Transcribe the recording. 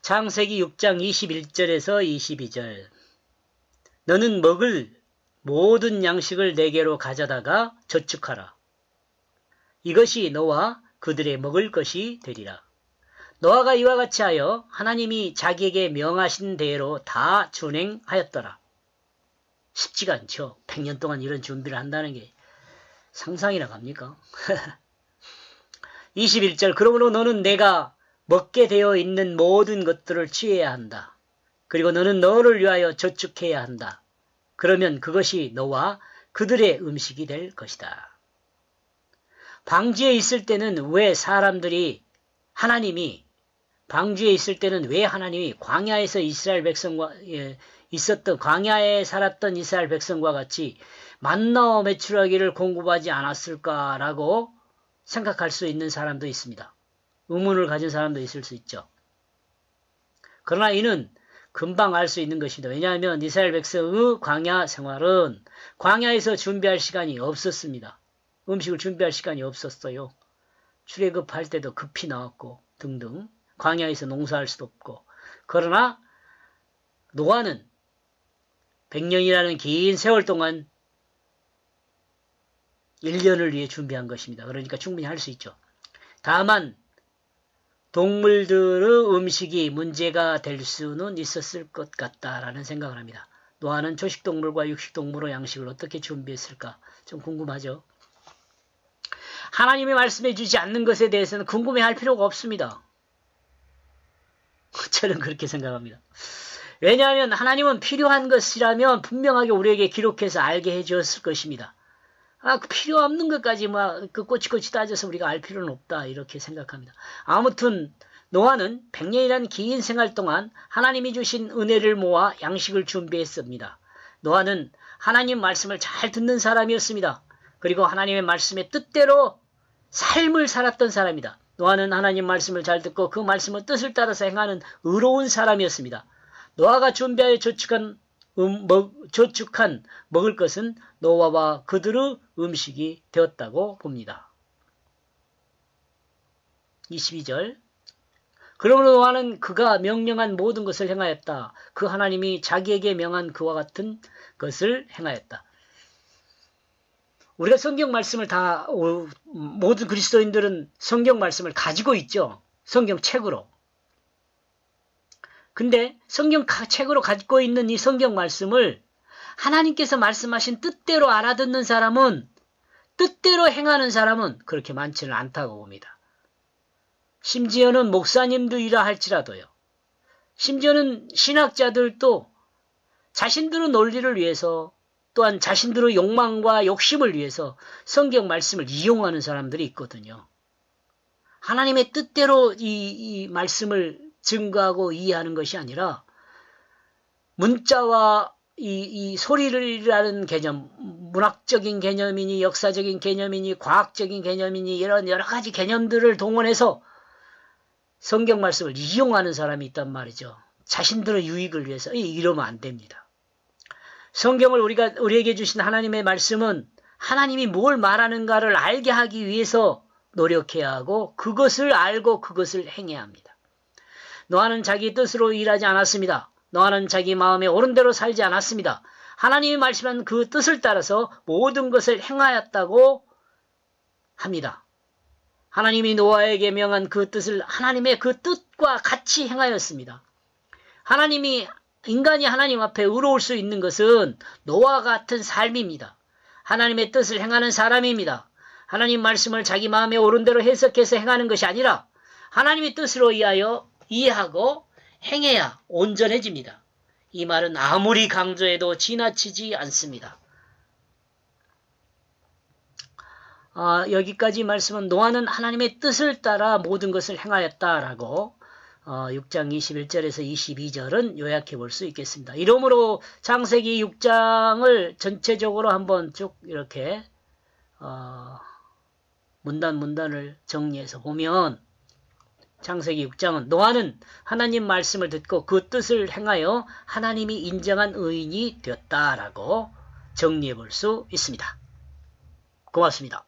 창세기 6장 21절에서 22절. 너는 먹을 모든 양식을 내게로 가져다가 저축하라. 이것이 너와 그들의 먹을 것이 되리라. 노아가 이와 같이 하여 하나님이 자기에게 명하신 대로 다 준행하였더라. 쉽지가 않죠. 100년 동안 이런 준비를 한다는 게 상상이나 갑니까? 21절. 그러므로 너는 내가 먹게 되어 있는 모든 것들을 취해야 한다. 그리고 너는 너를 위하여 저축해야 한다. 그러면 그것이 너와 그들의 음식이 될 것이다. 방주에 있을 때는 왜 방주에 있을 때는 왜 하나님이 광야에서 이스라엘 백성과 광야에 살았던 이스라엘 백성과 같이 만나와 메추라기를 공급하지 않았을까라고 생각할 수 있는 사람도 있습니다. 의문을 가진 사람도 있을 수 있죠. 그러나 이는 금방 알 수 있는 것입니다. 왜냐하면 이스라엘 백성의 광야 생활은 광야에서 준비할 시간이 없었습니다. 음식을 준비할 시간이 없었어요. 출애굽할 때도 급히 나왔고 등등. 광야에서 농사할 수도 없고. 그러나 노아는 100년이라는 긴 세월 동안 1년을 위해 준비한 것입니다. 그러니까 충분히 할 수 있죠. 다만 동물들의 음식이 문제가 될 수는 있었을 것 같다라는 생각을 합니다. 노아는 초식동물과 육식동물의 양식을 어떻게 준비했을까? 좀 궁금하죠. 하나님이 말씀해 주지 않는 것에 대해서는 궁금해할 필요가 없습니다. 저는 그렇게 생각합니다. 왜냐하면 하나님은 필요한 것이라면 분명하게 우리에게 기록해서 알게 해주었을 것입니다. 그 필요 없는 것까지 그 꼬치꼬치 따져서 우리가 알 필요는 없다 이렇게 생각합니다. 아무튼 노아는 100년이라는 긴 생활 동안 하나님이 주신 은혜를 모아 양식을 준비했습니다. 노아는 하나님 말씀을 잘 듣는 사람이었습니다. 그리고 하나님의 말씀의 뜻대로 삶을 살았던 사람이다. 노아는 하나님 말씀을 잘 듣고 그 말씀의 뜻을 따라서 행하는 의로운 사람이었습니다. 노아가 준비하여 저축한 먹을 것은 노아와 그들의 음식이 되었다고 봅니다. 22절. 그러므로 노아는 그가 명령한 모든 것을 행하였다. 그 하나님이 자기에게 명한 그와 같은 것을 행하였다. 우리가 성경 말씀을 모든 그리스도인들은 성경 말씀을 가지고 있죠. 성경책으로. 근데 성경책으로 가지고 있는 이 성경 말씀을 하나님께서 말씀하신 뜻대로 알아듣는 사람은, 뜻대로 행하는 사람은 그렇게 많지는 않다고 봅니다. 심지어는 목사님들이라 할지라도요. 심지어는 신학자들도 자신들의 논리를 위해서 또한 자신들의 욕망과 욕심을 위해서 성경 말씀을 이용하는 사람들이 있거든요. 하나님의 뜻대로 이 말씀을 증거하고 이해하는 것이 아니라 문자와 이 소리라는 개념, 문학적인 개념이니 역사적인 개념이니 과학적인 개념이니 이런 여러 가지 개념들을 동원해서 성경 말씀을 이용하는 사람이 있단 말이죠. 자신들의 유익을 위해서. 이러면 안 됩니다. 성경을 우리에게 주신 하나님의 말씀은 하나님이 뭘 말하는가를 알게 하기 위해서 노력해야 하고 그것을 알고 그것을 행해야 합니다. 노아는 자기 뜻으로 일하지 않았습니다. 노아는 자기 마음에 옳은 대로 살지 않았습니다. 하나님이 말씀한 그 뜻을 따라서 모든 것을 행하였다고 합니다. 하나님이 노아에게 명한 그 뜻을 하나님의 그 뜻과 같이 행하였습니다. 인간이 하나님 앞에 의로울 수 있는 것은 노아와 같은 삶입니다. 하나님의 뜻을 행하는 사람입니다. 하나님 말씀을 자기 마음에 옳은 대로 해석해서 행하는 것이 아니라 하나님의 뜻으로 이해하고 행해야 온전해집니다. 이 말은 아무리 강조해도 지나치지 않습니다. 여기까지 말씀은 노아는 하나님의 뜻을 따라 모든 것을 행하였다라고 6장 21절에서 22절은 요약해 볼 수 있겠습니다. 이러므로 창세기 6장을 전체적으로 한번 쭉 이렇게 문단을 정리해서 보면 창세기 6장은 노아는 하나님 말씀을 듣고 그 뜻을 행하여 하나님이 인정한 의인이 되었다라고 정리해 볼 수 있습니다. 고맙습니다.